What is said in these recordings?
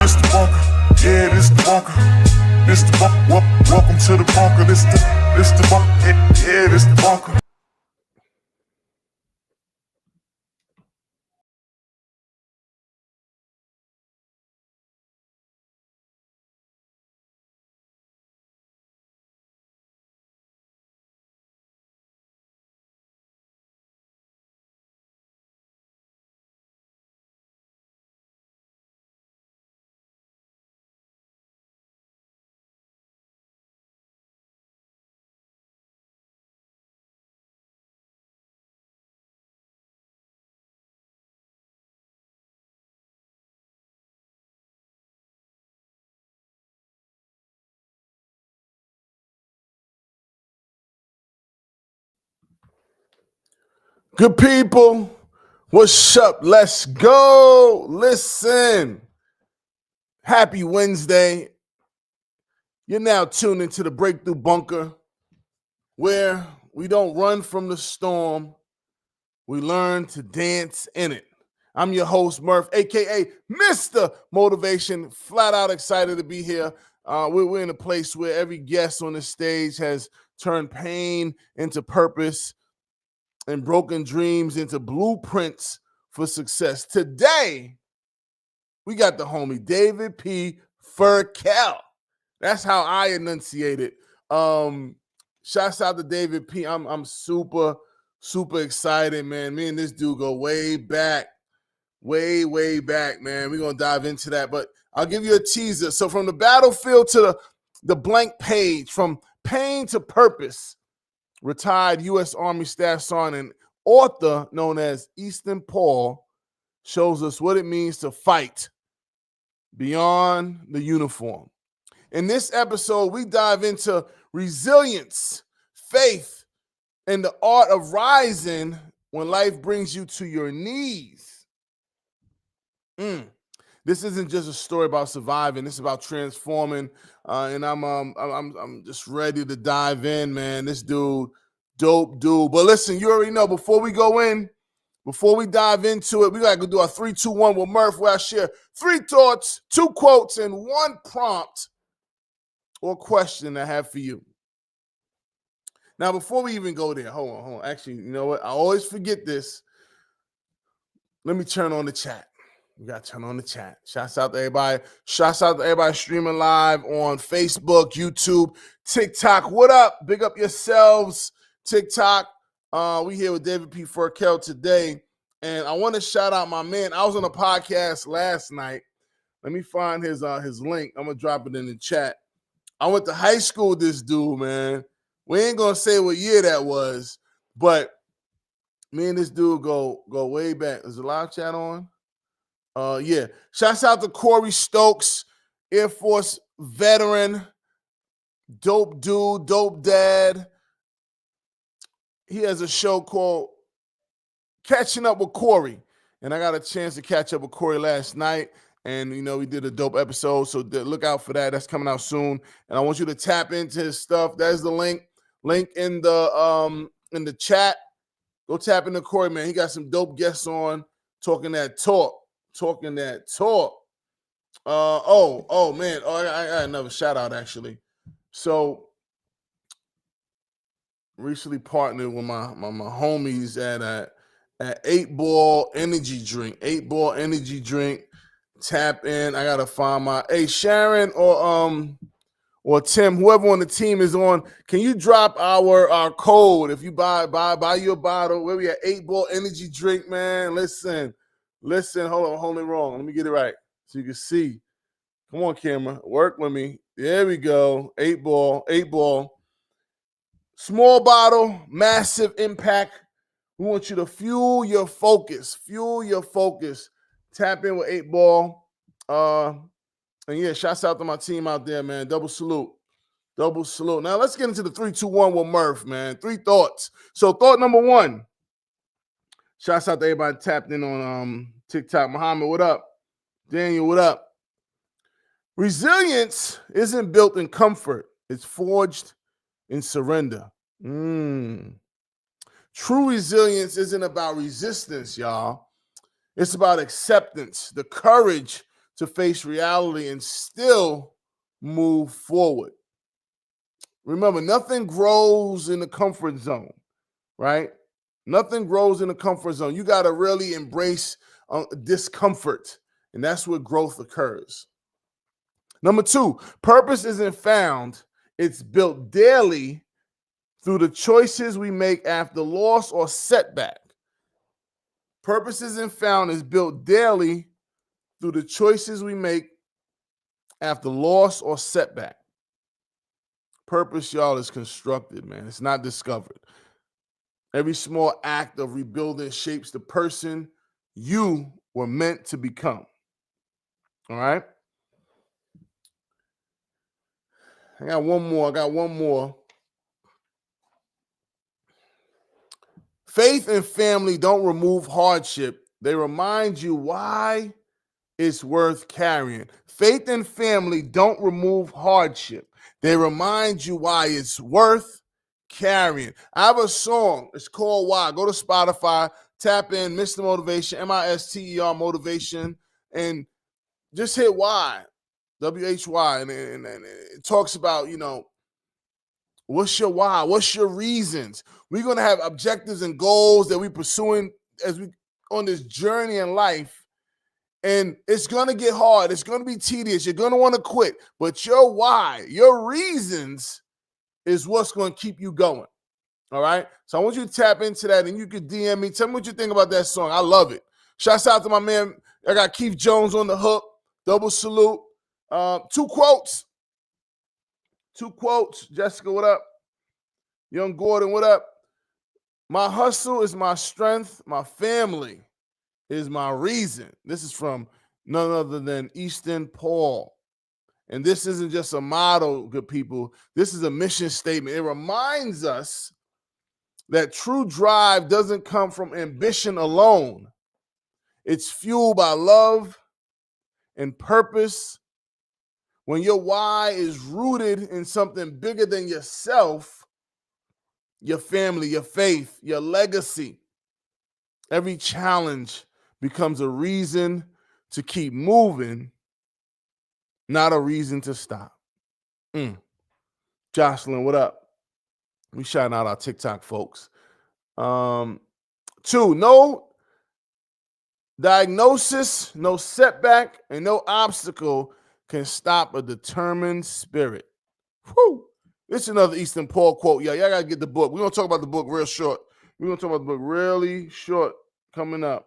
This the bunker, yeah, this the bunker. This the bunker, welcome to the bunker. This the bunker, yeah, this the bunker. Good people, what's up? Let's go. Listen, happy Wednesday. You're now tuned into the Breakthrough Bunker, where we don't run from the storm, we learn to dance in it. I'm your host, Murph, aka Mr. Motivation. Flat out excited to be here. We're in a place where every guest on the stage has turned pain into purpose and broken dreams into blueprints for success. Today, we got the homie David P. Ferkel. That's how I enunciate it. Shouts out to David P. I'm super excited, man. Me and this dude go way back, way back, man. We're gonna dive into that, but I'll give you a teaser. So from the battlefield to the blank page, from pain to purpose, retired U.S. Army Staff Sergeant and author known as Easton Paul shows us what it means to fight beyond the uniform. In this episode, we dive into resilience, faith, and the art of rising when life brings you to your knees. This isn't just a story about surviving. It's about transforming. And I'm just ready to dive in, man. This dude, dope dude. But listen, you already know, before we dive into it, we got to do our 3, 2, 1 with Murph, where I share 3 thoughts, 2 quotes, and 1 prompt or question I have for you. Now, before we even go there, hold on. Actually, you know what? I always forget this. Let me turn on the chat. We got to turn on the chat. Shouts out to everybody. Shouts out to everybody streaming live on Facebook, YouTube, TikTok. What up? Big up yourselves, TikTok. We here with David P. Ferkel today. And I want to shout out my man. I was on a podcast last night. Let me find his link. I'm going to drop it in the chat. I went to high school with this dude, man. We ain't going to say what year that was, but me and this dude go way back. Is the live chat on? Yeah. Shouts out to Corey Stokes, Air Force veteran, dope dude, dope dad. He has a show called Catching Up with Corey. And I got a chance to catch up with Corey last night. And, you know, we did a dope episode. So look out for that. That's coming out soon. And I want you to tap into his stuff. There's the link in the chat. Go tap into Corey, man. He got some dope guests on talking that talk. Man. I got another shout out, actually. So recently partnered with my homies at 8 Ball Energy Drink. 8 Ball Energy Drink. Tap in. I gotta find my Sharon or Tim, whoever on the team is on. Can you drop our code if you buy your bottle? Where we at? 8 Ball Energy Drink, man. Listen. Hold on, holding wrong. Let me get it right so you can see. Come on, camera. Work with me. There we go. 8 Ball. Small bottle, massive impact. We want you to fuel your focus. Tap in with 8 Ball. And yeah, shouts out to my team out there, man. Double salute. Now let's get into the 3, 2, 1 with Murph, man. 3 thoughts. So thought number 1. Shouts out to everybody tapped in on TikTok. Muhammad, what up? Daniel, what up? Resilience isn't built in comfort. It's forged in surrender. True resilience isn't about resistance, y'all. It's about acceptance, the courage to face reality and still move forward. Remember, nothing grows in the comfort zone, right? Nothing grows in the comfort zone. You got to really embrace discomfort, and that's where growth occurs. Number 2, purpose isn't found, it's built daily through the choices we make after loss or setback. Purpose isn't found, it's built daily through the choices we make after loss or setback. Purpose, y'all, is constructed, man. It's not discovered. Every small act of rebuilding shapes the person you were meant to become. All right? I got one more. Faith and family don't remove hardship. They remind you why it's worth carrying. Faith and family don't remove hardship. They remind you why it's worth carrying. I have a song. It's called Why. Go to Spotify, tap in Mr. Motivation, MISTER Motivation, and just hit Why, WHY. And it talks about, what's your why? What's your reasons? We're going to have objectives and goals that we're pursuing as we on this journey in life. And it's going to get hard. It's going to be tedious. You're going to want to quit. But your why, your reasons is what's going to keep you going. All right? So I want you to tap into that, and you could DM me. Tell me what you think about that song. I love it. Shouts out to my man. I got Keith Jones on the hook. Double salute. 2 quotes. Jessica, what up? Young Gordon, what up? My hustle is my strength. My family is my reason. This is from none other than Easton Paul. And this isn't just a motto, good people. This is a mission statement. It reminds us that true drive doesn't come from ambition alone. It's fueled by love and purpose. When your why is rooted in something bigger than yourself, your family, your faith, your legacy, every challenge becomes a reason to keep moving, not a reason to stop. Jocelyn, what up? We shouting out our TikTok folks. 2, no diagnosis, no setback, and no obstacle can stop a determined spirit. Whew. This is another Easton Paul quote. Y'all got to get the book. We're going to talk about the book real short. We're going to talk about the book really short coming up.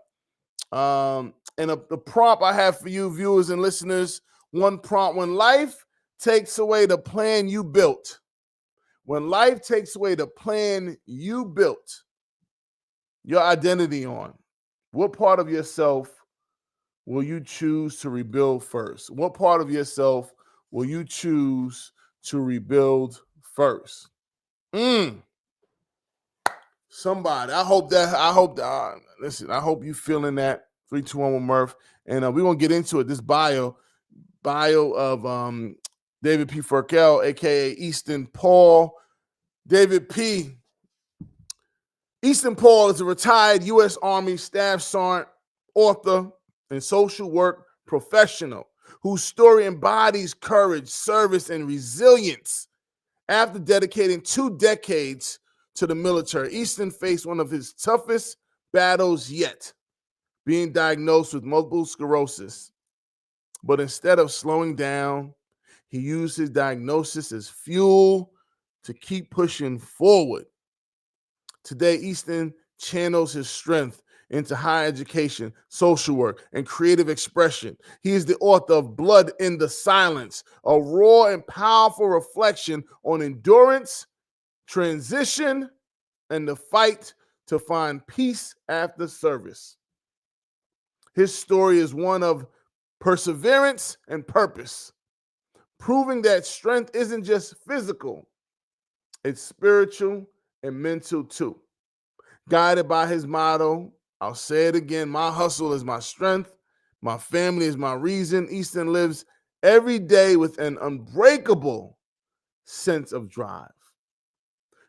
And the prompt I have for you, viewers and listeners, one prompt: when life takes away the plan you built, when life takes away the plan you built your identity on, what part of yourself will you choose to rebuild first? What part of yourself will you choose to rebuild first? Somebody, I hope listen, I hope you feeling that. 3, 2, 1 with Murph. And we're going to get into it. This bio of David P. Ferkel, a.k.a. Easton Paul. David P. Easton Paul is a retired U.S. Army Staff Sergeant, author, and social work professional whose story embodies courage, service, and resilience. After dedicating 2 decades to the military, Easton faced one of his toughest battles yet, being diagnosed with multiple sclerosis. But instead of slowing down, he used his diagnosis as fuel to keep pushing forward. Today, Easton channels his strength into higher education, social work, and creative expression. He is the author of Blood in the Silence, a raw and powerful reflection on endurance, transition, and the fight to find peace after service. His story is one of perseverance and purpose, proving that strength isn't just physical, it's spiritual and mental too. Guided by his motto, I'll say it again, my hustle is my strength, my family is my reason. Easton lives every day with an unbreakable sense of drive,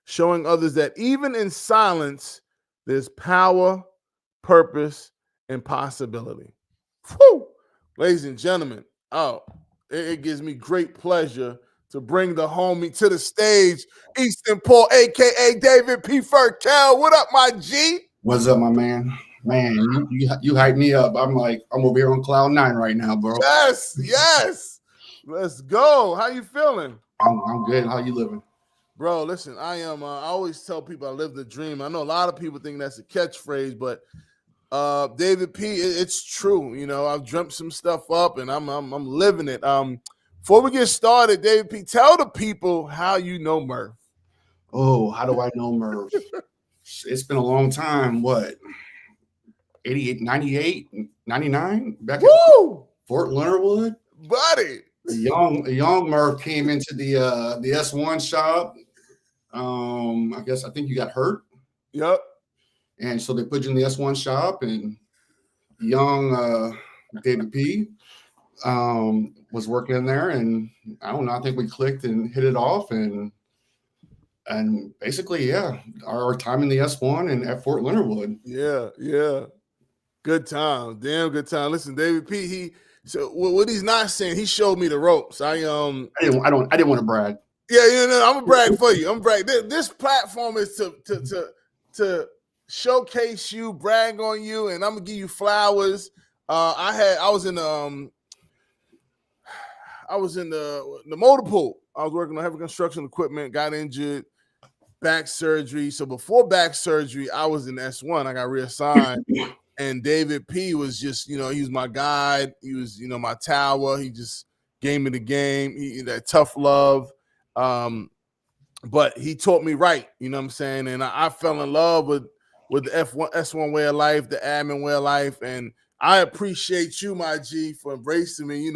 showing others that even in silence, there's power, purpose, and possibility. Whew. Ladies and gentlemen, it gives me great pleasure to bring the homie to the stage, Easton Paul, aka David P. Ferkel. What up, my G? What's up, my man? Man, you hype me up. I'm over here on cloud nine right now, bro. Yes. Let's go. How you feeling? I'm good. How you living? Bro, listen, I am. I always tell people I live the dream. I know a lot of people think that's a catchphrase, but David P, it's true. You know, I've dreamt some stuff up, and I'm living it. Before we get started, David P, tell the people how you know Murph. Oh, how do I know Murph? It's been a long time. What? 88, 98, 99? Back at Fort Leonard Wood? Buddy. A young Murph came into the S1 shop. I think you got hurt. Yep. And so they put you in the S1 shop, and young David P was working in there, and I don't know, I think we clicked and hit it off, and basically, yeah, our time in the S1 and at Fort Leonard Wood. Yeah. Good time. Damn good time. Listen, David P, so what he's not saying, he showed me the ropes. I didn't want to brag. Yeah, I'm gonna brag for you. I'm brag. This platform is to showcase you, brag on you, and I'm gonna give you flowers. I was in the multiple. I was working on heavy construction equipment, got injured, back surgery. So before back surgery, I was in S1. I got reassigned. And David P was just, he was my guide. He was, my tower. He just gave me the game. That tough love. But he taught me right, you know what I'm saying? And I fell in love with the S1 way of life, the admin way of life. And I appreciate you, my G, for embracing me,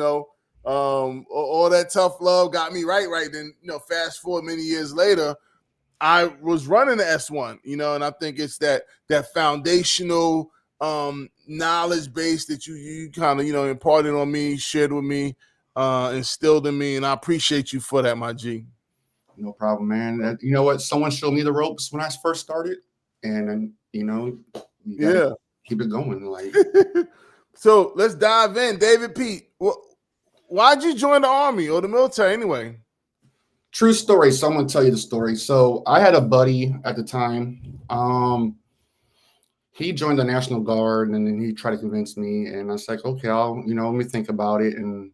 all that tough love got me right. Then, fast forward many years later, I was running the S1, and I think it's that foundational knowledge base that you kind of, imparted on me, shared with me, instilled in me. And I appreciate you for that, my G. No problem, man. You know what? Someone showed me the ropes when I first started, and you gotta keep it going. Like, so let's dive in, David P. Why'd you join the Army or the military anyway? True story. So I'm gonna tell you the story. So I had a buddy at the time. He joined the National Guard, and then he tried to convince me, and I was like, okay, let me think about it. And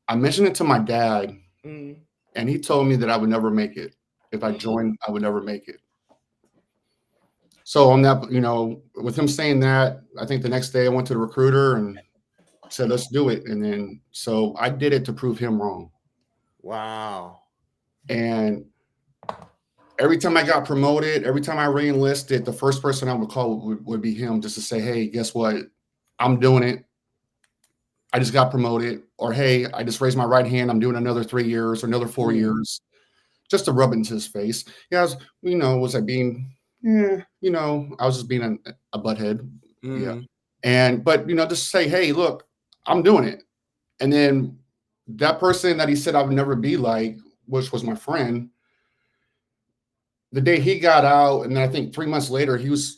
I mentioned it to my dad. And he told me that I would never make it. If I joined, I would never make it. So on that, with him saying that, I think the next day I went to the recruiter and said, let's do it. And then, so I did it to prove him wrong. Wow. And every time I got promoted, every time I re-enlisted, the first person I would call would be him, just to say, hey, guess what? I'm doing it. I just got promoted, or hey, I just raised my right hand. I'm doing another 3 years or another 4 years, just to rub it into his face. Yeah, was I being, I was just being a butthead. Yeah. But just say, hey, look, I'm doing it. And then that person that he said I would never be like, which was my friend, the day he got out, and then I think 3 months later, he was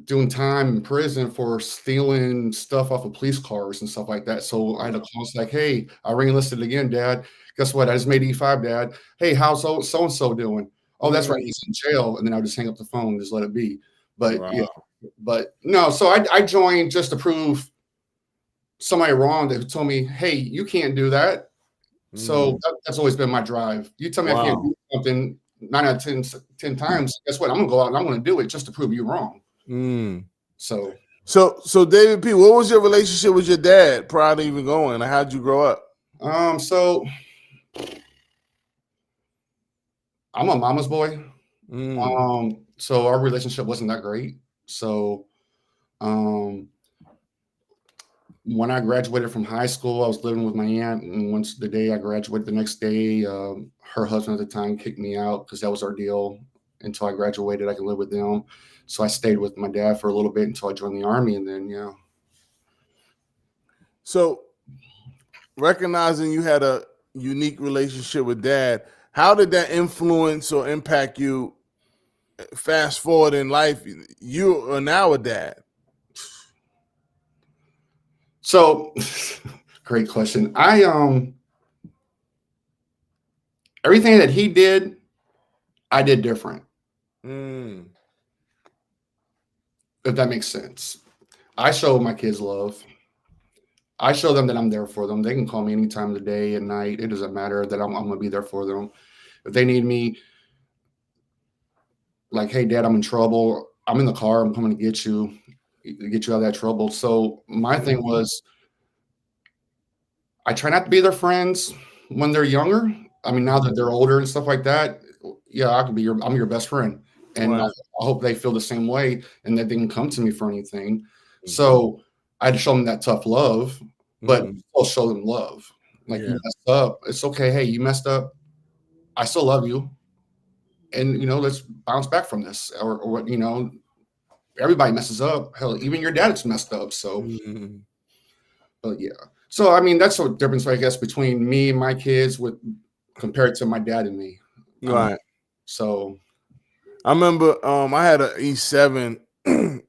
doing time in prison for stealing stuff off of police cars and stuff like that. So I had a call, like, hey, I re-enlisted again, Dad. Guess what? I just made E5, Dad. Hey, how's so-and-so doing? Oh, that's right, he's in jail. And then I would just hang up the phone and just let it be. But yeah, but no, so I joined just to prove somebody wrong that told me, hey, you can't do that. So that's always been my drive. You tell me I can't do something 9 out of 10 times, guess what? I'm gonna go out and I'm gonna do it just to prove you wrong. So David P, what was your relationship with your dad prior to even going? How'd you grow up? So I'm a mama's boy. So our relationship wasn't that great. So when I graduated from high school, I was living with my aunt, and once the day I graduated, the next day, her husband at the time kicked me out because that was our deal. Until I graduated, I could live with them. So I stayed with my dad for a little bit until I joined the Army, and then, yeah. So recognizing you had a unique relationship with Dad, how did that influence or impact you fast forward in life? You are now a dad. So great question. Everything that he did, I did different. Mm. If that makes sense. I show my kids love. I show them that I'm there for them. They can call me anytime of the day and night. It doesn't matter that I'm going to be there for them. If they need me, like, hey, Dad, I'm in trouble. I'm in the car. I'm coming to get you out of that trouble. So my thing was, I try not to be their friends when they're younger. I mean, now that they're older and stuff like that, yeah, I'm your best friend. And I Right. hope they feel the same way and that they can come to me for anything. Mhm. So I had to show them that tough love, but Mhm. still show them love. Like, you Yeah. messed up. It's okay. Hey, you messed up. I still love you. And, let's bounce back from this. Or everybody messes up. Hell, even your dad's messed up. So, Mhm. but yeah. So, I mean, that's the difference, I guess, between me and my kids compared to my dad and me. Right. So, I remember I had a E7. I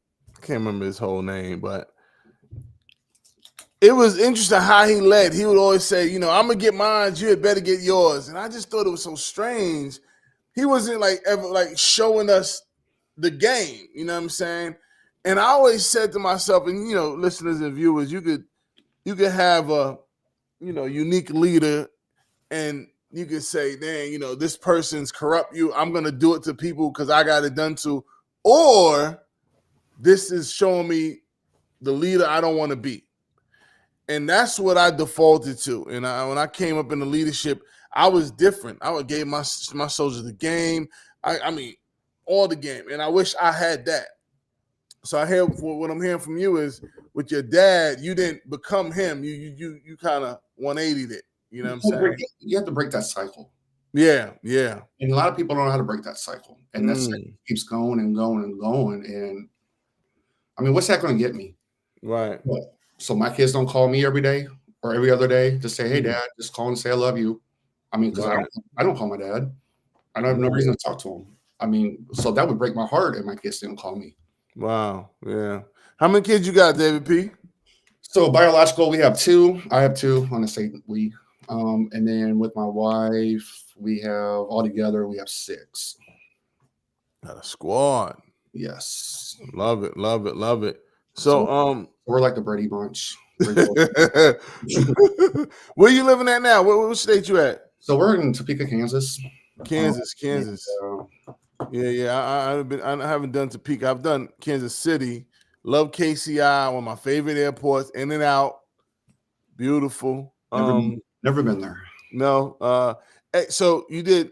can't remember his whole name, but it was interesting how he led. He would always say, I'm gonna get mine, you had better get yours. And I just thought it was so strange. He wasn't like ever like showing us the game, you know what I'm saying? And I always said to myself, and listeners and viewers, you could have a unique leader, and you could say, dang, this person's corrupt you. I'm gonna do it to people because I got it done to, or this is showing me the leader I don't want to be. And that's what I defaulted to. And when I came up in the leadership, I was different. I would give my soldiers the game. I mean, all the game. And I wish I had that. So I hear what I'm hearing from you is with your dad, you didn't become him. You kind of 180'd it. You know what I'm saying? you have to break that cycle. Yeah, yeah. And a lot of people don't know how to break that cycle. And that cycle Mm, keeps going and going and going. And I mean, what's that going to get me? right. What? So my kids don't call me every day or every other day to say, hey, Mm, Dad, just call and say I love you. I mean, because right. I don't call my dad. I don't have no Mm, reason to talk to him. I mean, so that would break my heart if my kids didn't call me. wow. Yeah. How many kids you got, David P? So biological, we have two. I have two. I want to say we. And then with my wife, we have altogether we have 6. Got a squad. Yes. Love it. Love it. Love it. So So we're like the Brady Bunch. where you living at now? What state you at? So we're in Topeka, Kansas. Kansas, And, Kansas. Yeah. I haven't done Topeka. I've done Kansas City. Love KCI, one of my favorite airports. In and out, beautiful. never been there. No. So you did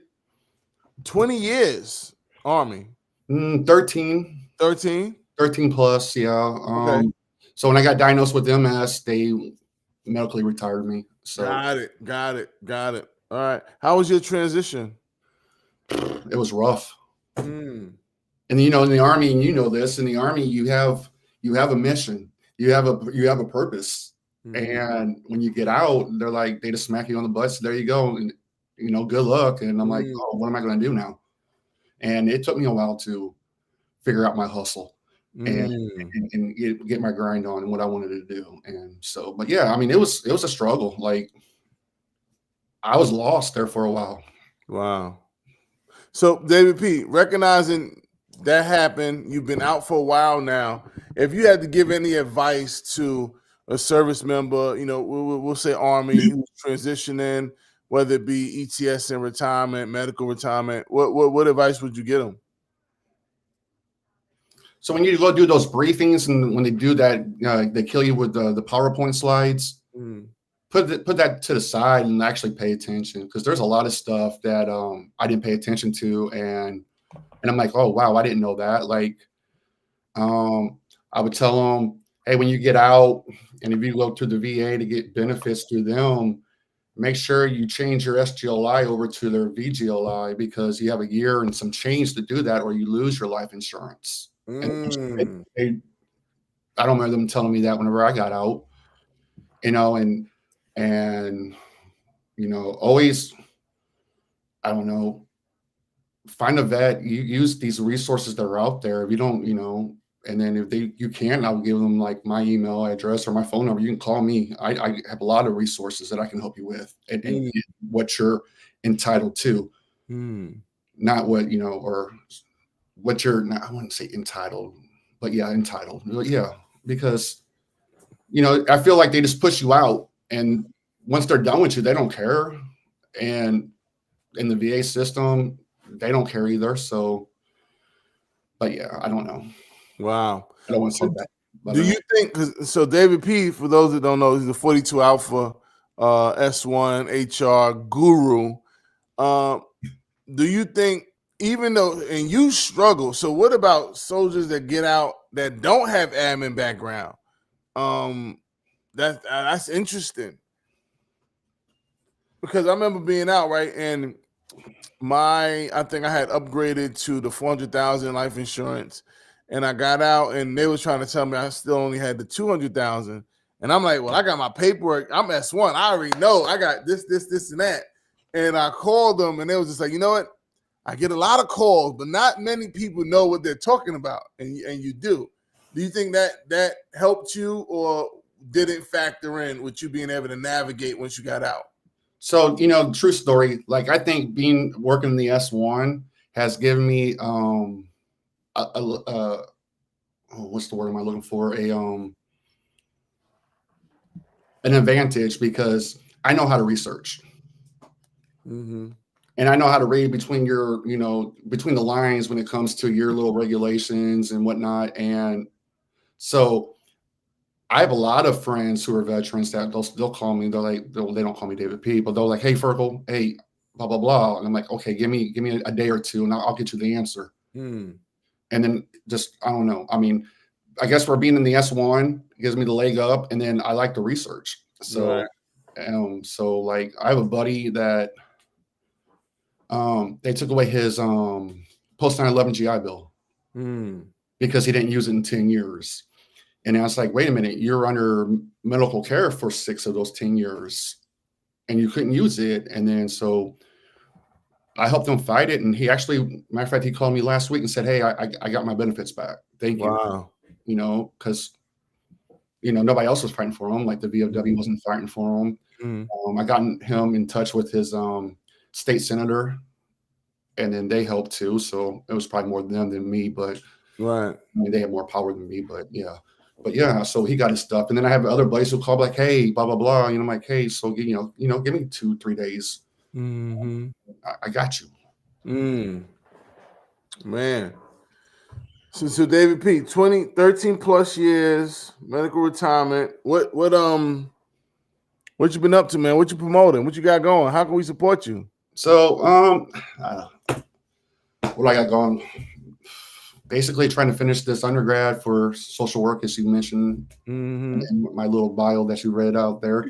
20 years Army. 13, 13. 13 plus. Yeah. Okay. So when I got diagnosed with MS, they medically retired me. So Got it. All right. How was your transition? it was rough. Mm. And in the Army, and this, in the Army, you have a mission, you have a purpose. Mm-hmm. And when you get out, they're like, they just smack you on the butt. So there you go. And, good luck. And I'm like, oh, what am I going to do now? And it took me a while to figure out my hustle and, and get my grind on and what I wanted to do. And so, but yeah, I mean, it was a struggle. Like I was lost there for a while. Wow. So, David P., recognizing that happened, you've been out for a while now. If you had to give any advice to a service member, we'll say Army who's transitioning, whether it be ETS in retirement, medical retirement, what advice would you give them? So when you go do those briefings and when they do that, they kill you with the PowerPoint slides. Mm. Put that to the side and actually pay attention, because there's a lot of stuff that I didn't pay attention to, and I'm like, oh wow, I didn't know that. Like, I would tell them, hey, when you get out and if you go to the VA to get benefits through them, make sure you change your SGLI over to their VGLI, because you have a year and some change to do that, or you lose your life insurance. Mm. And I don't remember them telling me that whenever I got out, and always, I don't know, find a vet. You use these resources that are out there. If you don't, And then if you can, I'll give them like my email address or my phone number. You can call me. I have a lot of resources that I can help you with and get what you're entitled to, not what, or what you're not, I wouldn't say entitled, but yeah, entitled. Yeah. Because, I feel like they just push you out, and once they're done with you, they don't care. And in the VA system, they don't care either. So, but yeah, I don't know. Wow. I don't want to say that. Do you think, so David P., for those that don't know, he's the 42 Alpha S1 HR guru. Do you think, even though, and you struggle, so what about soldiers that get out that don't have admin background? That's interesting. Because I remember being out, right, and I think I had upgraded to the 400,000 life insurance, and I got out, and they was trying to tell me I still only had the 200,000, and I'm like, well, I got my paperwork. I'm S1. I already know I got this, and that. And I called them, and they was just like, you know what? I get a lot of calls, but not many people know what they're talking about, and you do. Do you think that helped you, or did it factor in with you being able to navigate once you got out? So, true story. Like, I think working in the S1 has given me what's the word am I looking for? An advantage, because I know how to research. And I know how to read between between the lines when it comes to your little regulations and whatnot. And so I have a lot of friends who are veterans that they'll call me. They're like, they don't call me David P., but they're like, hey, Ferkel, hey, blah, blah, blah. And I'm like, okay, give me a day or two and I'll get you the answer. And then just, I don't know. I mean, I guess for being in the S1, it gives me the leg up, and then I like the research. So, so like I have a buddy that they took away his post 9/11 GI Bill because he didn't use it in 10 years. And I was like, wait a minute, you're under medical care for 6 of those 10 years and you couldn't use it. And then so I helped him fight it. And he actually, matter of fact, he called me last week and said, hey, I got my benefits back. Thank you. Wow. Because, nobody else was fighting for him. Like the VFW wasn't fighting for him. I got him in touch with his state senator, and then they helped too. So it was probably more them than me, but right. I mean, they have more power than me, but yeah. But yeah, so he got his stuff. And then I have other buddies who call like, hey, blah, blah, blah. I'm like, hey, so, give me 2-3 days. I got you. Man. So David P., 13 plus years, medical retirement. What you been up to, man? What you promoting? What you got going? How can we support you? So, what I got going? Basically trying to finish this undergrad for social work, as you mentioned in my little bio that you read out there.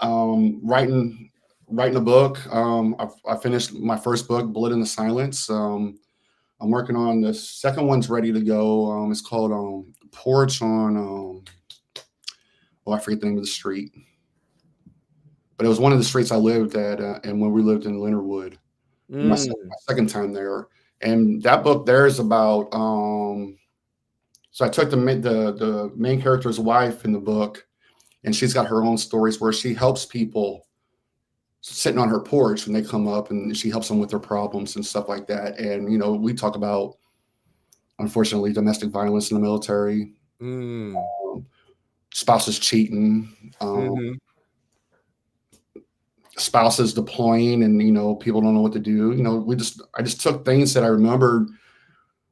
Writing a book. I finished my first book, Blood in the Silence. I'm working on the second one's ready to go. It's called Porch on I forget the name of the street, but it was one of the streets I lived at, and when we lived in Leonardwood, my second time there. And that book there is about so I took the main character's wife in the book, and she's got her own stories where she helps people sitting on her porch when they come up, and she helps them with their problems and stuff like that. And we talk about, unfortunately, domestic violence in the military, spouses cheating, spouses deploying, and people don't know what to do. I just took things that I remembered,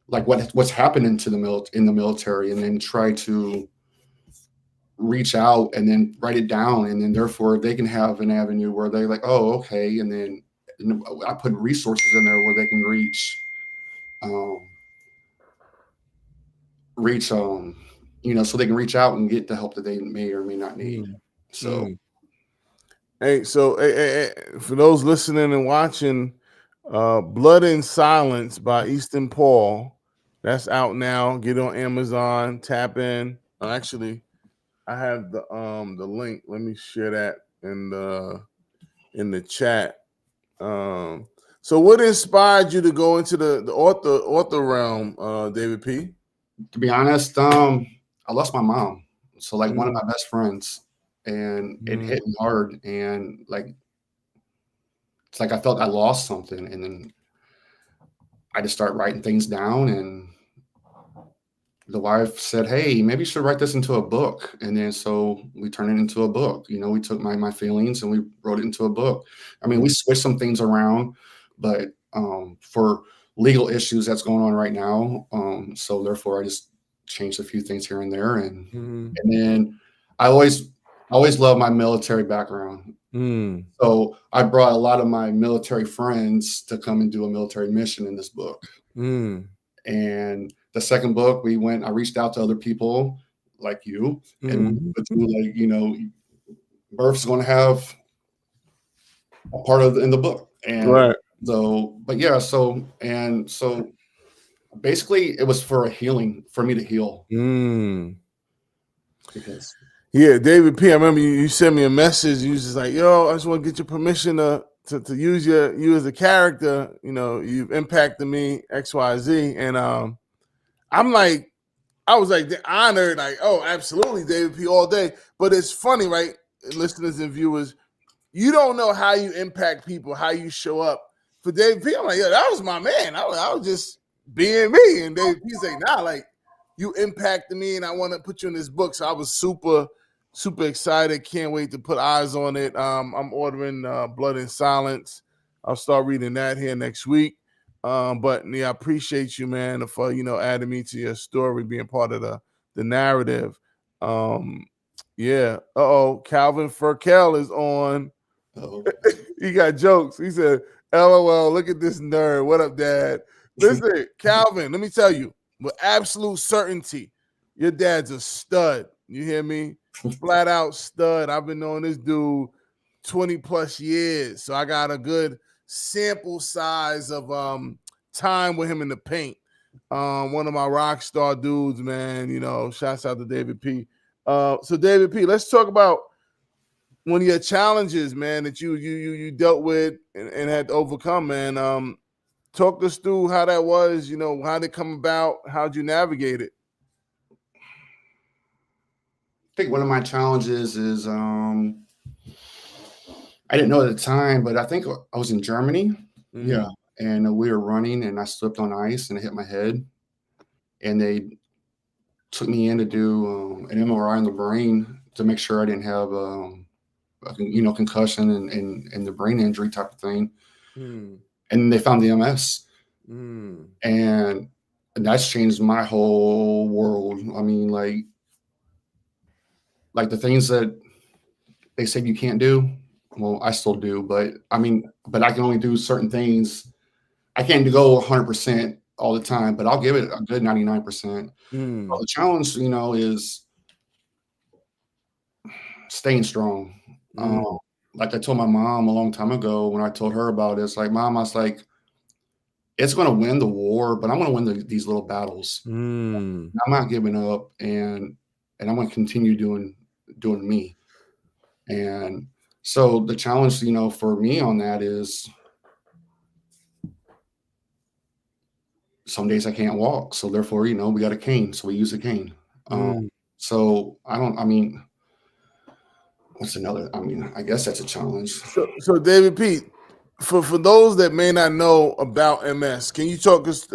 like what's happening to in the military, and then try to reach out and then write it down, and then therefore they can have an avenue where they're like, oh, okay. And then I put resources in there where they can so they can reach out and get the help that they may or may not need. So hey, for those listening and watching, Blood in Silence by Easton Paul, that's out now. Get on Amazon, tap in. Actually, I have the link. Let me share that in the chat. So So what inspired you to go into the author realm, David P? To be honest, I lost my mom. So like one of Mm. my best friends, and it hit me hard, and like it's like I felt I lost something, and then I just start writing things down, and the wife said, "Hey, maybe you should write this into a book." And then so we turned it into a book. You know, we took my feelings and we wrote it into a book. I mean, we switched some things around, but for legal issues that's going on right now, so therefore I just changed a few things here and there, and then I always loved my military background. So I brought a lot of my military friends to come and do a military mission in this book. And the second book, I reached out to other people like you, and we do like, you know, Murph's going to have a part of in the book. And Right. so, but yeah, so basically it was for me to heal. Because Yeah, David P. I remember you sent me a message. You was just like, "Yo, I just want to get your permission to use you as a character. You know, you've impacted me X, Y, Z." And I'm like, I was like honored, like, "Oh, absolutely, David P. all day." But it's funny, right, listeners and viewers, you don't know how you impact people, how you show up. For David P, I'm like, "Yo, that was my man. I was just being me." And David P's like, "Nah, like you impacted me, and I want to put you in this book." So I was super excited. Can't wait to put eyes on it. I'm ordering Blood and Silence. I'll start reading that here next week. But yeah, I appreciate you, man, for adding me to your story, being part of the narrative. Yeah. Calvin Ferkel is on. He got jokes. He said, "LOL, look at this nerd. What up, Dad?" Listen, Calvin, let me tell you, with absolute certainty, your dad's a stud. You hear me? Flat out stud. I've been knowing this dude 20 plus years. So I got a good sample size of time with him in the paint. One of my rock star dudes, man. You know, shouts out to David P. So David P, let's talk about one of your challenges, man, that you dealt with and had to overcome, man. Talk us through how that was, how did it come about? How'd you navigate it? I think one of my challenges is I didn't know at the time, but I think I was in Germany. Yeah. And we were running and I slipped on ice and I hit my head. And they took me in to do an MRI on the brain to make sure I didn't have, concussion and the brain injury type of thing. And they found the MS. And that's changed my whole world. I mean, like the things that they said you can't do, well, I still do, but I can only do certain things. I can't go 100% all the time, but I'll give it a good 99%. Well, the challenge, is staying strong. Like I told my mom a long time ago when I told her about it, it's like, Mom, I was like, it's going to win the war, but I'm going to win these little battles. I'm not giving up, and I'm going to continue doing me. And so the challenge, for me on that is some days I can't walk. So therefore, we got a cane. So we use a cane. So what's another? I guess that's a challenge. So David P, for those that may not know about MS, can you talk us?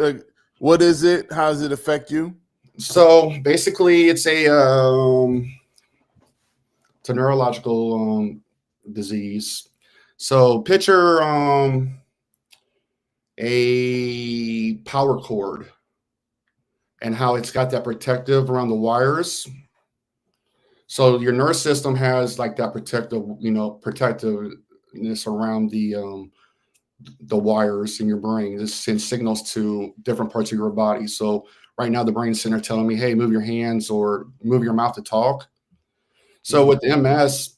What is it? How does it affect you? So basically, it's a neurological disease. So picture a power cord and how it's got that protective around the wires. So your nervous system has like that protectiveness around the wires in your brain. This sends signals to different parts of your body. So right now the brain center telling me, hey, move your hands or move your mouth to talk. So with MS,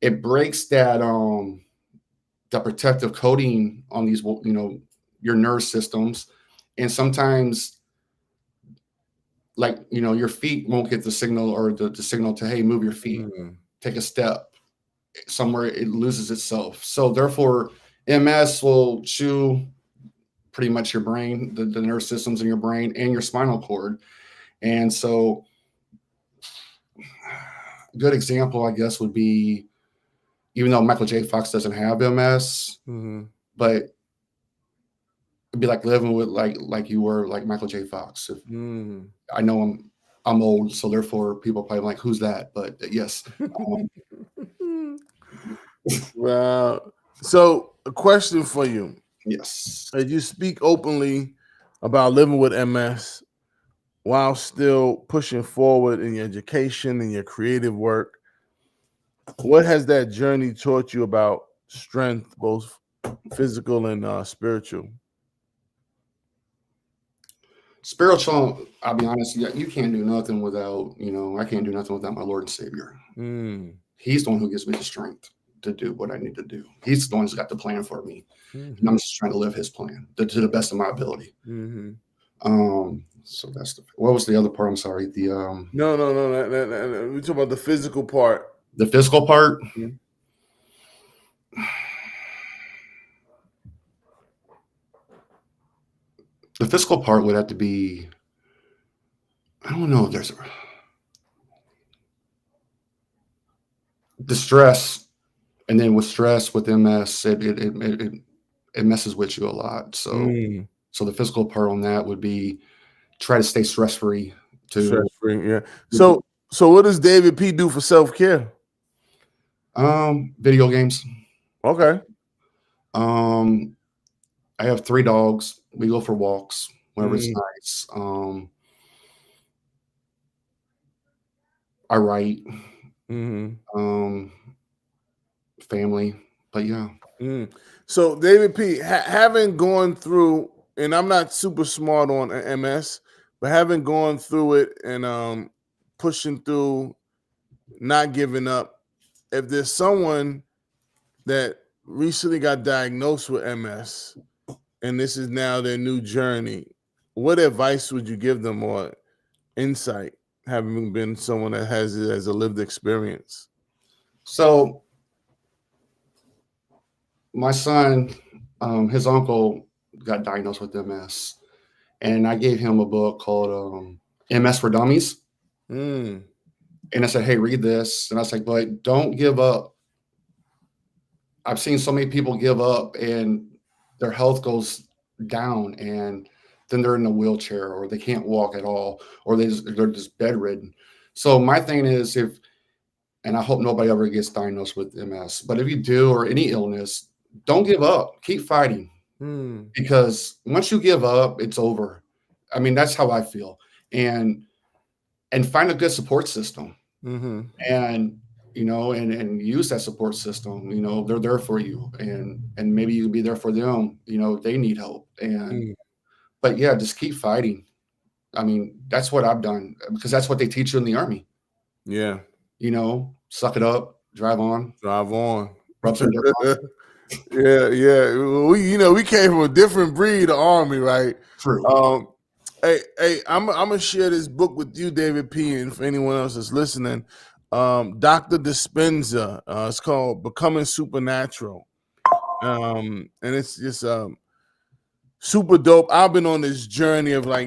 it breaks that protective coating on these, your nerve systems. And sometimes your feet won't get the signal or the signal to, hey, move your feet, take a step. Somewhere it loses itself. So therefore MS will chew pretty much your brain, the nerve systems in your brain and your spinal cord. And so a good example, I guess, would be, even though Michael J. Fox doesn't have MS, but it'd be like living with like you were like Michael J. Fox. I know I'm old, so therefore people probably like, who's that? But yes. Wow. So a question for you. Yes. As you speak openly about living with MS while still pushing forward in your education and your creative work, what has that journey taught you about strength, both physical and spiritual? Spiritual, I'll be honest, you can't do nothing without, I can't do nothing without my Lord and Savior. He's the one who gives me the strength to do what I need to do. He's the one who's got the plan for me. And I'm just trying to live his plan to the best of my ability. So that's what was the other part? I'm sorry. No. We talk about the physical part. The physical part. The physical part would have to be, I don't know. There's the stress, and then with stress with MS, it messes with you a lot. So the physical part on that would be try to stay stress free. Stress free, yeah. So what does David P do for self-care? Video games. Okay. I have 3 dogs. We go for walks whenever it's nice. I write. Family, but yeah. So David P, having gone through, and I'm not super smart on MS, but having gone through it and pushing through, not giving up. If there's someone that recently got diagnosed with MS and this is now their new journey, what advice would you give them or insight, having been someone that has it as a lived experience? So my son, his uncle got diagnosed with MS, and I gave him a book called MS for Dummies. And I said, hey, read this. And I was like, but don't give up. I've seen so many people give up and their health goes down, and then they're in a wheelchair or they can't walk at all, or they're just bedridden. So my thing is, and I hope nobody ever gets diagnosed with MS, but if you do, or any illness, don't give up. Keep fighting. Because once you give up, it's over. I mean, that's how I feel. And find a good support system. And and use that support system. They're there for you, and maybe you can be there for them. They need help. But yeah, just keep fighting. I mean, that's what I've done, because that's what they teach you in the Army. Yeah. Suck it up, drive on. Rub some dirt on. Yeah. We came from a different breed of Army, right? True. Hey, I'm gonna share this book with you, David P, and for anyone else that's listening. Dr. Dispenza. It's called Becoming Supernatural. And it's just super dope. I've been on this journey of I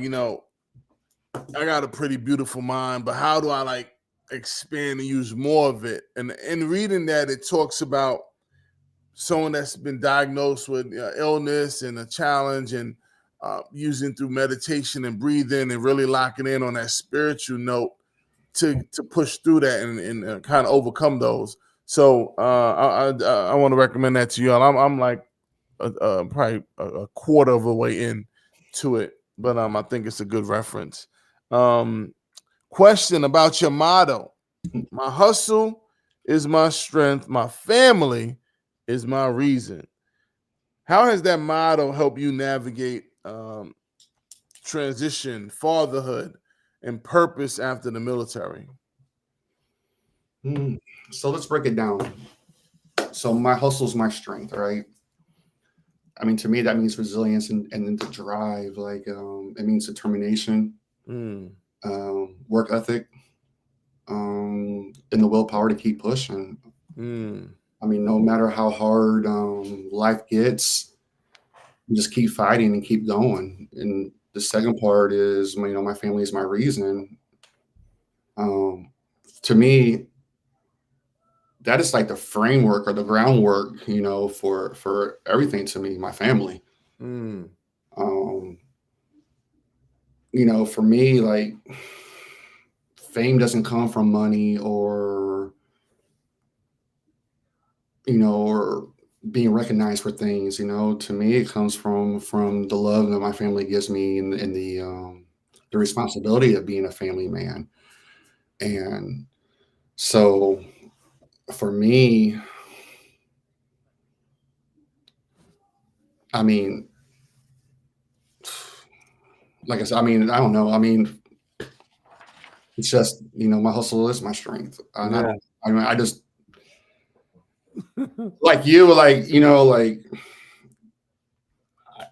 got a pretty beautiful mind, but how do I expand and use more of it? And in reading that, it talks about someone that's been diagnosed with illness and a challenge, and using through meditation and breathing and really locking in on that spiritual note to push through that and kind of overcome those. So I want to recommend that to y'all. I'm like probably a quarter of a way in to it, but I think it's a good reference. Question about your motto: my hustle is my strength, my family is my reason. How has that motto helped you navigate transition, fatherhood, and purpose after the military? So let's break it down. So my hustle is my strength, right? I mean, to me, that means resilience and then the drive. It means determination, work ethic, and the willpower to keep pushing. I mean, no matter how hard life gets, you just keep fighting and keep going. And the second part is, my family is my reason. Um, to me, that is like the framework or the groundwork, for everything to me, my family. Mm. Um, for me, like fame doesn't come from money or being recognized for things. To me, it comes from the love that my family gives me and the responsibility of being a family man. And so for me, I mean, like I said, I don't know. It's just, my hustle is my strength. And Yeah. I just, like you, like,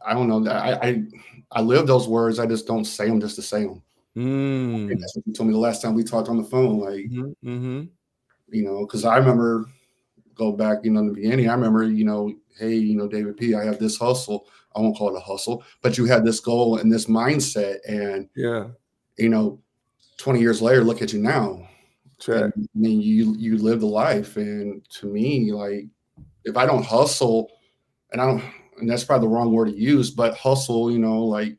I don't know. I live those words. I just don't say them just to say them. And Mm. that's what you told me the last time we talked on the phone. Like, Mm-hmm. Mm-hmm. because I remember, go back, in the beginning, I remember, hey, David P, I have this hustle. I won't call it a hustle, but you had this goal and this mindset. And, Yeah. 20 years later, look at you now. Check. And I mean, you lived a life. And to me, like, if I don't hustle, and I don't, and that's probably the wrong word to use, but hustle, like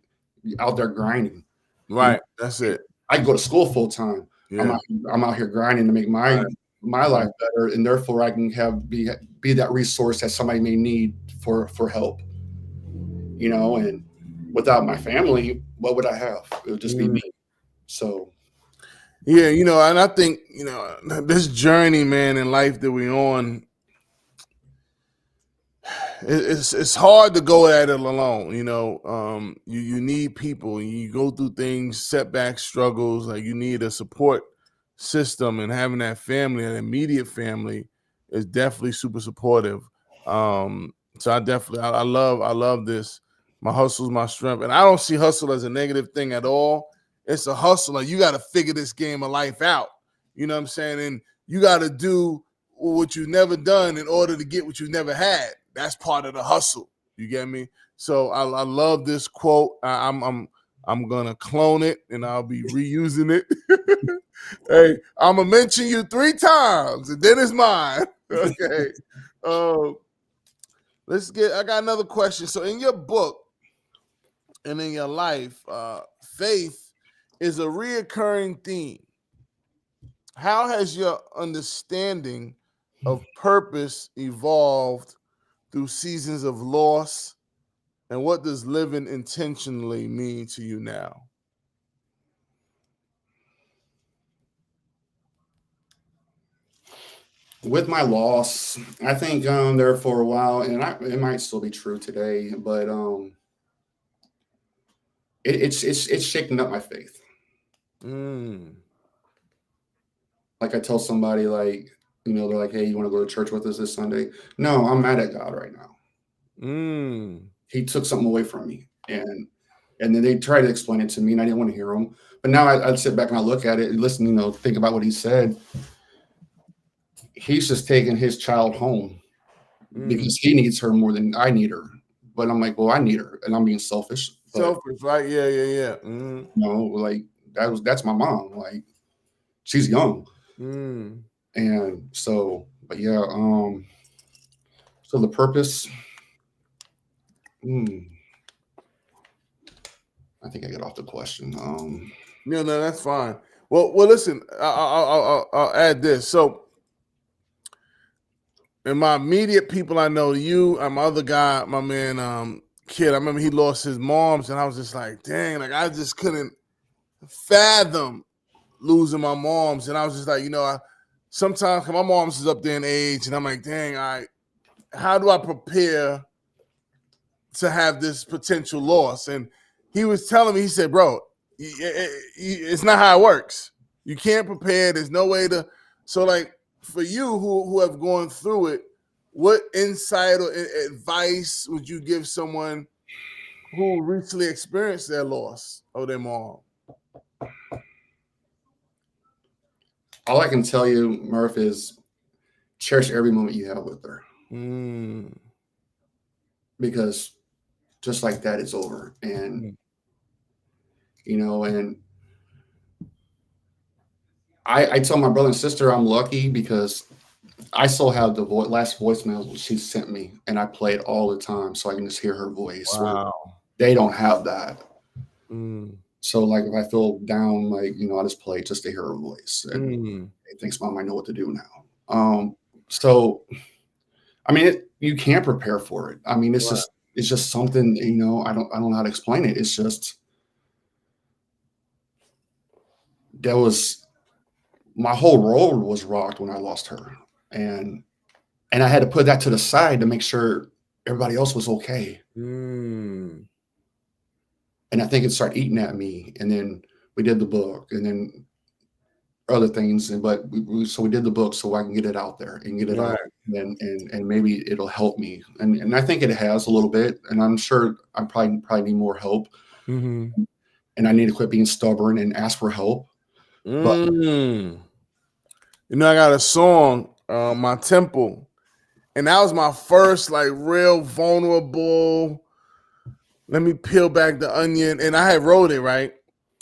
out there grinding. You know, Right. That's it. I go to school full time. I'm Yeah. out, I'm out here grinding to make my Right. my life better, and therefore I can be that resource that somebody may need for help. And without my family, what would I have? It would just be Mm. me. So Yeah, and I think, this journey, man, in life that we're on, it's hard to go at it alone. You need people. You go through things, setbacks, struggles. Like, you need a support system, and having that family, an immediate family, is definitely super supportive. So I love this. My hustle's my strength, and I don't see hustle as a negative thing at all. It's a hustle. Like, you got to figure this game of life out. You know what I'm saying? And you got to do what you've never done in order to get what you've never had. That's part of the hustle. You get me? So I love this quote. I'm gonna clone it and I'll be reusing it. Hey, I'm gonna mention you 3 times and then it's mine. Okay. Um, I got another question. So, in your book and in your life, faith is a reoccurring theme. How has your understanding of purpose evolved through seasons of loss? And what does living intentionally mean to you now? with my loss, I think there for a while, and it might still be true today, but it's shaking up my faith. Mm. Like I tell somebody, like, they're like, hey, you want to go to church with us this Sunday? No, I'm mad at God right now. Mm. He took something away from me, and then they tried to explain it to me, and I didn't want to hear them. But now I'd sit back and I look at it and listen, think about what he said. He's just taking his child home Mm. because he needs her more than I need her. But I'm like, well, I need her, and I'm being selfish. But Selfish, right? Yeah, yeah, yeah. Mm. like that's my mom. Like, she's young, Mm. and so, but yeah. So the purpose. Hmm, I think I get off the question. No, that's fine. Well, listen. I'll add this. So, in my immediate people, I know you. My other guy, my man, kid. I remember he lost his moms, and I was just like, dang, like I just couldn't fathom losing my moms, and I was just like, sometimes my mom's is up there in age, and I'm like, dang, how do I prepare to have this potential loss? And he was telling me, he said, bro, it's not how it works. You can't prepare. There's no way to. So, like, for you who have gone through it, what insight or advice would you give someone who recently experienced their loss of their mom? All I can tell you, Murph, is cherish every moment you have with her. Because just like that, it's over. And, and I tell my brother and sister I'm lucky because I still have the last voicemail she sent me, and I play it all the time so I can just hear her voice. Wow. They don't have that. So, like, if I feel down, like, I just play it just to hear her voice. And thanks, Mom, I know what to do now. So, I mean, you can't prepare for it. I mean, it's just something, I don't know how to explain it. It's just, my whole world was rocked when I lost her. And I had to put that to the side to make sure everybody else was okay. And I think it started eating at me. And then we did the book and then other things. But we did the book so I can get it out there and get it out. And maybe it'll help me. And I think it has a little bit. And I'm sure I probably need more help. And I need to quit being stubborn and ask for help. But, I got a song, My Temple. And that was my first, like, real vulnerable, let me peel back the onion. And I had wrote it, right?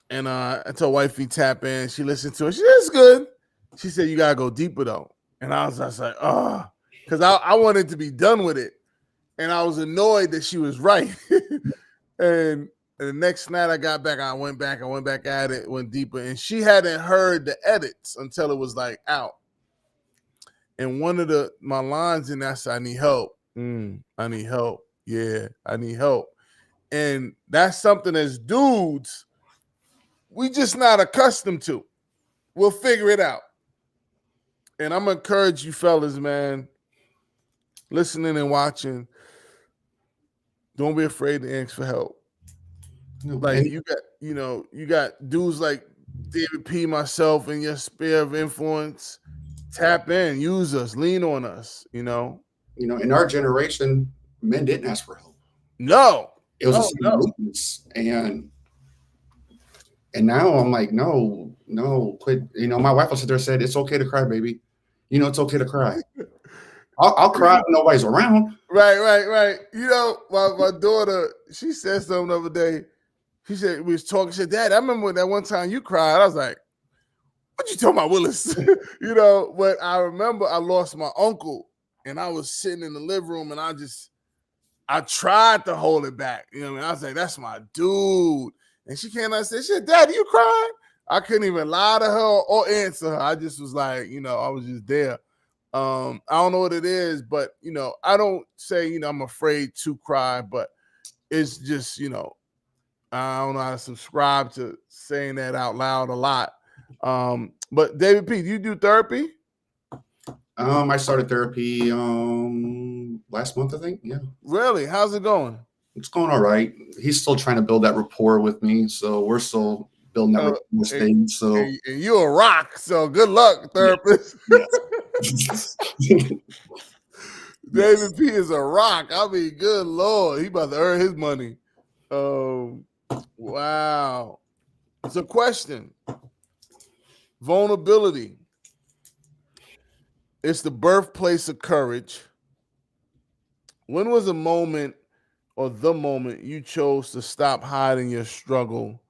And I told wifey tap in. She listened to it. She said, it's good. She said, you got to go deeper, though. And I was just like, oh. Because I wanted to be done with it. And I was annoyed that she was right. And the next night I got back, I went back at it, went deeper. And she hadn't heard the edits until it was, like, out. And one of my lines in that said, I need help. I need help. Yeah, I need help. And that's something as dudes, we just not accustomed to. We'll figure it out. And I'm going to encourage you fellas, man, listening and watching, don't be afraid to ask for help. Like you got dudes like David P, myself, and your sphere of influence. Tap in, use us, lean on us, in our generation, men didn't ask for help. No. It was a weakness. And now I'm like, no, quit. My wife will sit there and said, it's okay to cry, baby. It's okay to cry. I'll cry when nobody's around. Right. My daughter, she said something the other day. She said, we was talking, she said, Dad, I remember that one time you cried. I was like, what you talking about, Willis? But I remember I lost my uncle and I was sitting in the living room and I tried to hold it back. I was like, that's my dude. And she came out and said, shit, Dad, you crying? I couldn't even lie to her or answer her. I just was like, I was just there. I don't know what it is, but, I don't say, I'm afraid to cry, but it's just, I don't know how to subscribe to saying that out loud a lot. But David P, do you do therapy? I started therapy last month, I think. Yeah. Really? How's it going? It's going all right. He's still trying to build that rapport with me, so we're still building that rapport stage. So and you're a rock. So good luck, therapist. Yes. David P is a rock. I mean, good Lord, he about to earn his money. Wow. It's a question. Vulnerability. It's the birthplace of courage. When was a moment or the moment you chose to stop hiding your struggle?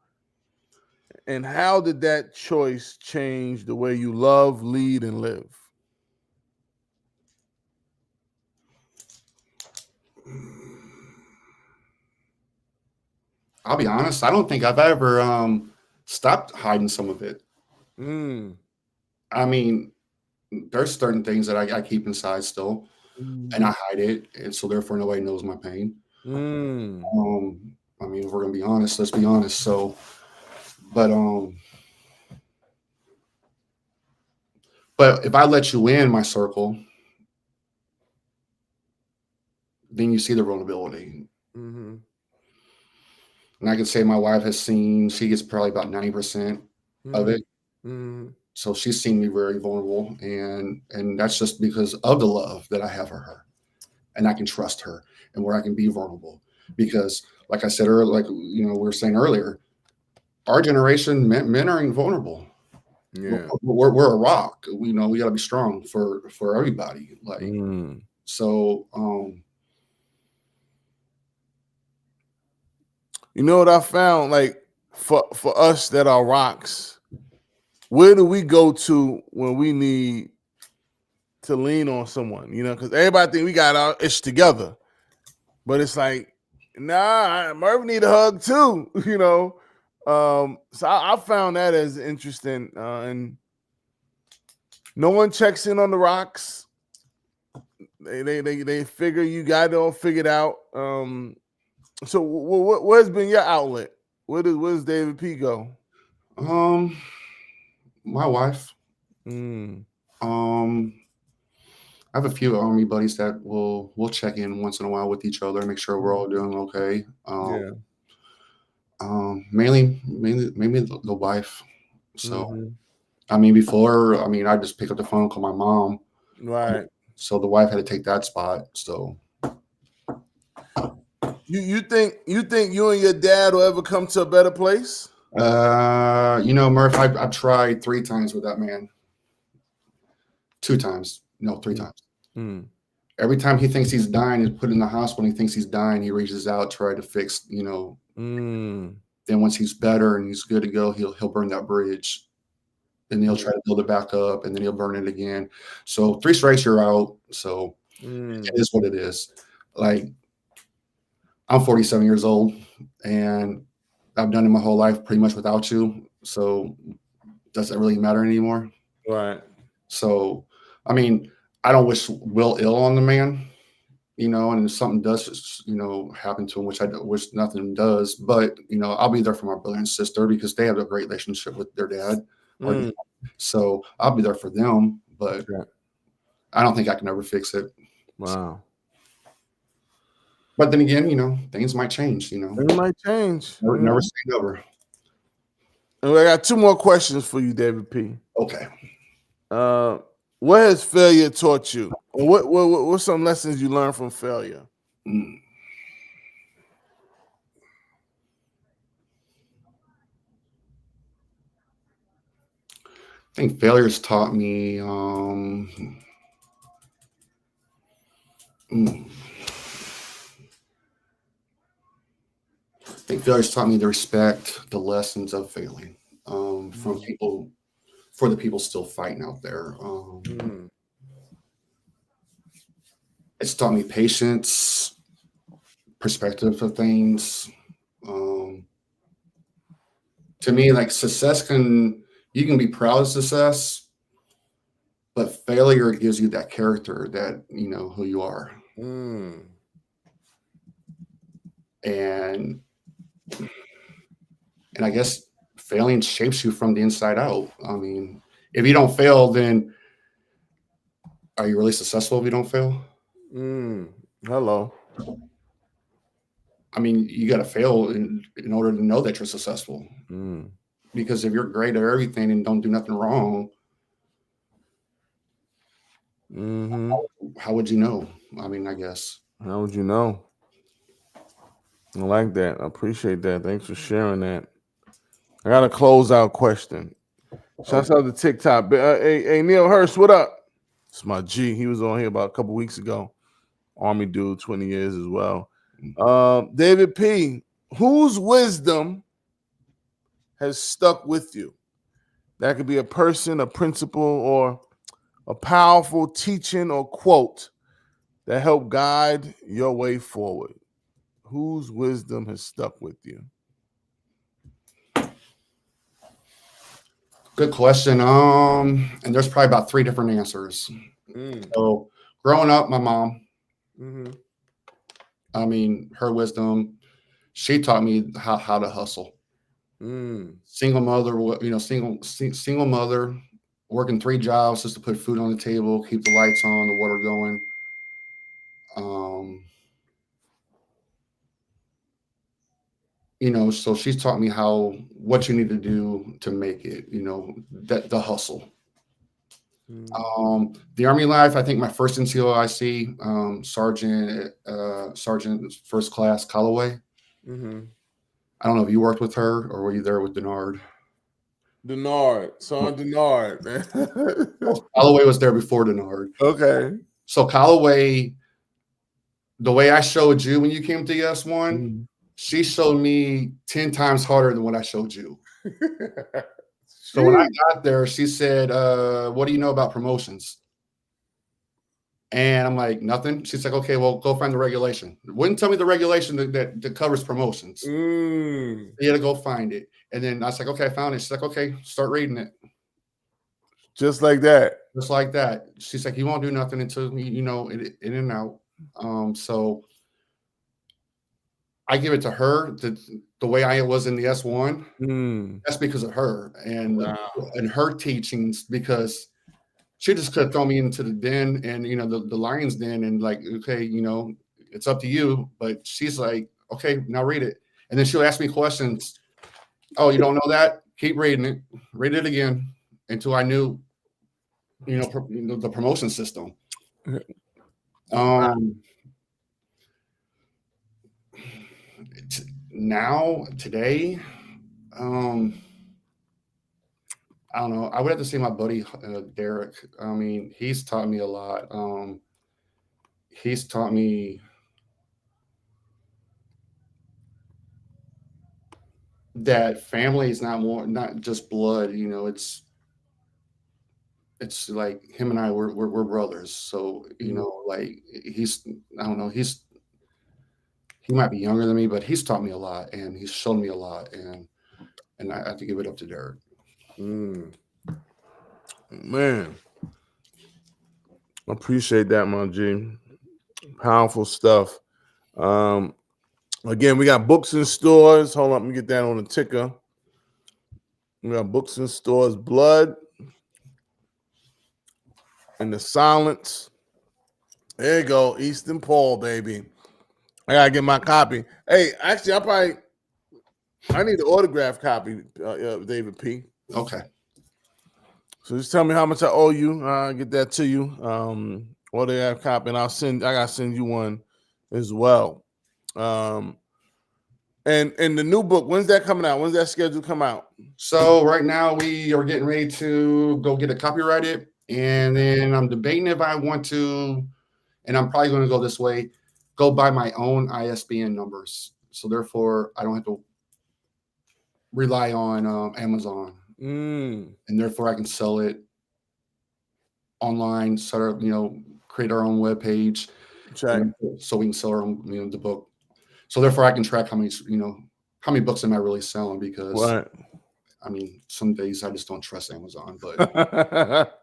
And how did that choice change the way you love, lead, and live? I'll be honest, I don't think I've ever stopped hiding some of it. I mean, there's certain things that I keep inside still, and I hide it, and so therefore nobody knows my pain. I mean, if we're gonna be honest, let's be honest. So, but if I let you in my circle, then you see the vulnerability. And I can say my wife has seen, she gets probably about 90% of it. So she's seen me very vulnerable, and that's just because of the love that I have for her, and I can trust her, and where I can be vulnerable. Because, like I said earlier, we were saying earlier, our generation, men are invulnerable. Yeah. We're a rock. We know we got to be strong for everybody. Like so. You know what I found? Like for us that are rocks, where do we go to when we need to lean on someone? You know, because everybody think we got our ish together, but it's like, nah, Merv need a hug too. You know, so I found that as interesting, and no one checks in on the rocks. They figure you got it all figured out. So where's been your outlet? Where does David P go? My wife. I have a few Army buddies that we'll check in once in a while with each other, make sure we're all doing okay. Yeah. Mainly the wife. So I mean, before, I mean, I just pick up the phone, call my mom. Right. So the wife had to take that spot. So you think you and your dad will ever come to a better place? you know, Murph, I've tried 3 times with that man. 2 times. No, 3 times. Every time he thinks he's dying, he's put in the hospital, and he thinks he's dying, he reaches out, try to fix, you know. Then once he's better and he's good to go, he'll burn that bridge. Then he'll try to build it back up, and then he'll burn it again. So 3 strikes, you're out. So it is what it is. Like, I'm 47 years old, and I've done it my whole life pretty much without you. So does it really matter anymore? Right. So, I mean, I don't wish will ill on the man, you know, and if something does, you know, happen to him, which I wish nothing does, but, you know, I'll be there for my brother and sister because they have a great relationship with their dad. So I'll be there for them, but I don't think I can ever fix it. Wow. But then again, you know, things might change, you know. Things might change. Never say never. And I got 2 more questions for you, David P. Okay. What has failure taught you? Or what's some lessons you learned from failure? I think failure's taught me I think failure's taught me to respect the lessons of failing from people, for the people still fighting out there. It's taught me patience, perspective of things. To me, like, success you can be proud of success, but failure gives you that character that, you know, who you are. And I guess failing shapes you from the inside out. I mean, if you don't fail, then are you really successful if you don't fail? Hello. I mean, you got to fail in order to know that you're successful. Because if you're great at everything and don't do nothing wrong, how would you know? I mean, I guess. How would you know? I like that. I appreciate that. Thanks for sharing that. I got a closeout question. Shouts out to TikTok. Hey, Neil Hurst, what up? It's my G. He was on here about a couple weeks ago. Army dude, 20 years as well. David P., whose wisdom has stuck with you? That could be a person, a principle, or a powerful teaching or quote that helped guide your way forward. Whose wisdom has stuck with you? Good question. And there's probably about 3 different answers. So growing up, my mom, I mean, her wisdom, she taught me how to hustle. Single mother, you know, single mother, working 3 jobs just to put food on the table, keep the lights on, the water going. You know, so she's taught me what you need to do to make it, you know, that the hustle. The Army life, I think my first NCOIC, Sergeant First Class Calloway. I don't know if you worked with her or were you there with Denard? Denard, son Denard, man. Callaway was there before Denard. Okay. So Callaway, the way I showed you when you came to S1, she showed me 10 times harder than what I showed you. So when I got there, she said, what do you know about promotions? And I'm like, nothing. She's like, okay, well, go find the regulation. Wouldn't tell me the regulation that covers promotions. You had to go find it. And then I was like, okay, I found it. She's like, okay, start reading it. Just like that. Just like that. She's like, you won't do nothing until you know it in and out. So I give it to her the way I was in the S1. That's because of her and her teachings, because she just could throw me into the den and, you know, the lion's den and like, okay, you know, it's up to you. But she's like, okay, now read it. And then she'll ask me questions. Oh, you don't know that? Keep reading it. Read it again until I knew, you know, the promotion system. Now, today, I don't know. I would have to say my buddy Derek. I mean, he's taught me a lot. He's taught me that family is not just blood. You know, it's like him and I we're brothers. So you know, like I don't know. He might be younger than me, but he's taught me a lot and he's shown me a lot, and I have to give it up to Derek. Man, I appreciate that, my G. Powerful stuff. Again, we got books in stores. Hold on, let me get that on the ticker. We got books in stores. Blood and the Silence. There you go, Easton Paul, baby. I gotta get my copy. Hey, actually, I need an autograph copy, David P. Okay. So just tell me how much I owe you. I'll get that to you. Autograph copy, and I gotta send you one as well. And the new book, when's that coming out? When's that scheduled to come out? So right now we are getting ready to go get it copyrighted, and then I'm debating if I want to, and I'm probably going to go this way, go buy my own ISBN numbers. So therefore, I don't have to rely on Amazon, and therefore I can sell it online, start, you know, create our own web page, so we can sell our own, you know, the book. So therefore, I can track how many books am I really selling, because I mean, some days I just don't trust Amazon. But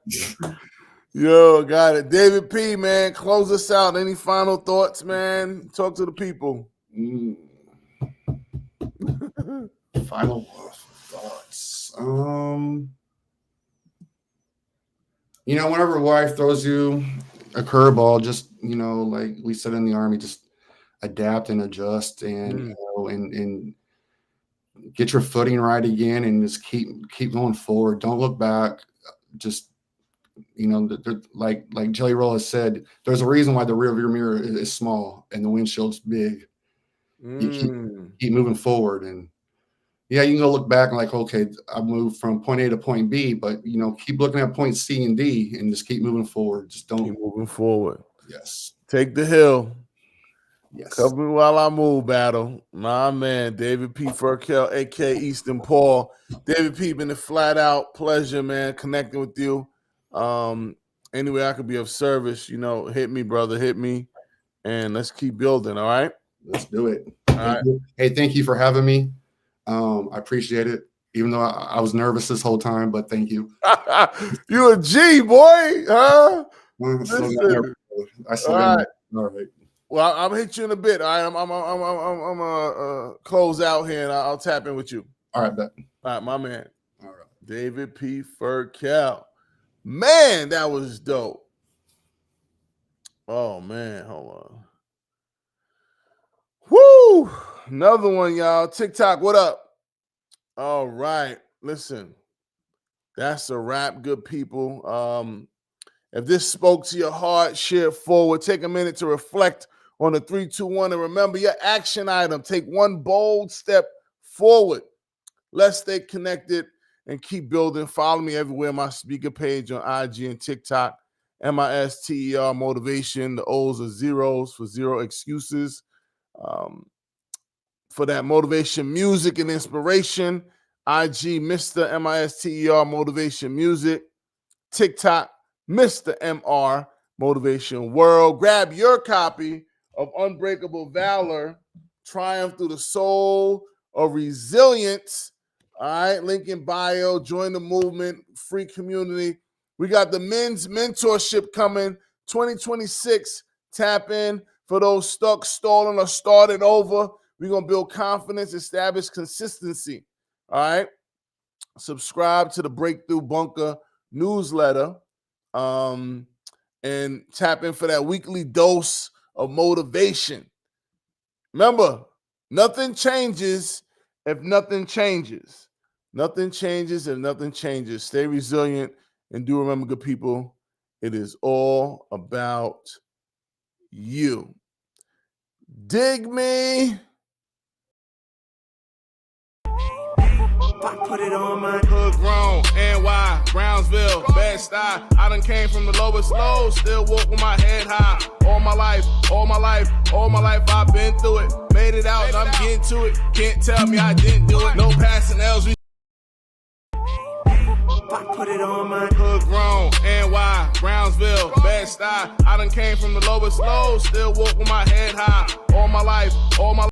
yo, got it. David P, man, close us out. Any final thoughts, man? Talk to the people. Final thoughts. You know, whenever life throws you a curveball, just, you know, like we said in the Army, just adapt and adjust, and you know, and get your footing right again, and just keep going forward. Don't look back. Just, you know, like Jelly Roll has said, there's a reason why the rear view mirror is small and the windshield's big. You keep moving forward, and yeah, you can go look back and like, okay, I moved from point A to point B, but you know, keep looking at point C and D, and just keep moving forward. Just don't keep moving forward. Yes. Take the hill. Yes. Cover me while I move, battle. My man, David P. Ferkel, a.k.a. Easton Paul. David P., been a flat-out pleasure, man, connecting with you. Any way I could be of service, you know, hit me, brother, hit me, and let's keep building, all right? Let's do it. Hey, thank you for having me. I appreciate it, even though I was nervous this whole time, but thank you. You a G, boy, huh? I still got nervous. All right. Well, I'll hit you in a bit. All right, I'm gonna close out here, and I'll tap in with you. All right, bet. All right, my man. All right, David P. Ferkel. Man, that was dope. Oh man, hold on. Woo! Another one, y'all. TikTok, what up? All right, listen. That's a wrap, good people. If this spoke to your heart, share it forward. Take a minute to reflect on the 3, 2, 1, and remember your action item. Take one bold step forward. Let's stay connected and keep building. Follow me everywhere. My speaker page on IG and TikTok. MISTER Motivation. The O's are zeros for zero excuses. For that motivation music and inspiration, IG Mr. MISTER Motivation Music. TikTok Mr. MR Motivation World. Grab your copy of Unbreakable Valor, Triumph Through the Soul of Resilience. All right, link in bio. Join the movement, free community. We got the men's mentorship coming 2026. Tap in for those stuck, stalling, or starting over. We're going to build confidence, establish consistency. All right. Subscribe to the Breakthrough Bunker newsletter and tap in for that weekly dose of motivation. Remember, nothing changes if nothing changes. Nothing changes if nothing changes. Stay resilient and do remember, good people, it is all about you. Dig me. I put it on my Hood grown, NY, Brownsville, Bed-Stuy. I done came from the lowest lows, still walk with my head high. All my life, I've been through it. Made it out and I'm getting to it. Can't tell me I didn't do it. No passing L's. I put it on my Hood grown, NY, Brownsville, Bed-Stuy. I done came from the lowest lows, still walk with my head high. All my life,